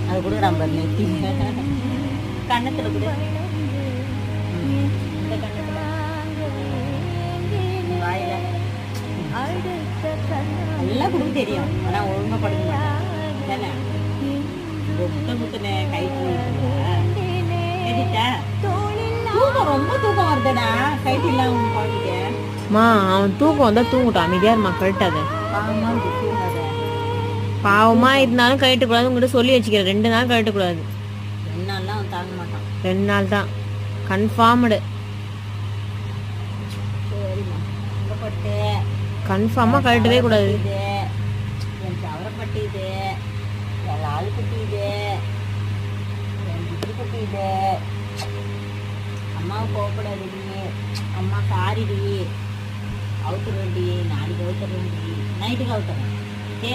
அது கூட நம்ம நெத்தி கண்ணத்துல கூட இந்த கண்ணத்துல வாயில நல்லா கொடுக்க தெரியும். ஆனா ஒழுங்கா படுக்க மாட்டாங்க. குத்துன கை கேட்டா தூக்கம் ரொம்ப தூக்கம் வருதுடா. கைட்டு இல்லாம பாட்டுக்கு அவன் தூக்கம் வந்தா தூங்கட்டும், அமைதியா இருமா, கழட்டாத. பாவமா தூங்காத. பாவமா இருந்தாலும் கழட்டக்கூடாது, உங்கள்கிட்ட சொல்லி வச்சுக்கிறேன். 2 நாள் கழட்டக்கூடாது. 2 நாள்லாம் அவன் தாங்க மாட்டான். 2 நாள் தான் கன்ஃபார்ம்டு. சரிம்மா உங்க பட்டு கன்ஃபார்மா கழட்டவே கூடாது. என் சவரப்பட்டி இது, என் லால் குட்டி இது, என் குட்டி குட்டி இது. அம்மாவை கோவப்படாதடி, அம்மா சாரிடி, அவுத்துறேன்டி, நாளைக்கு அவுத்துறேன்டி, நைட்டுக்கு அவுத்துறேன். ஓகே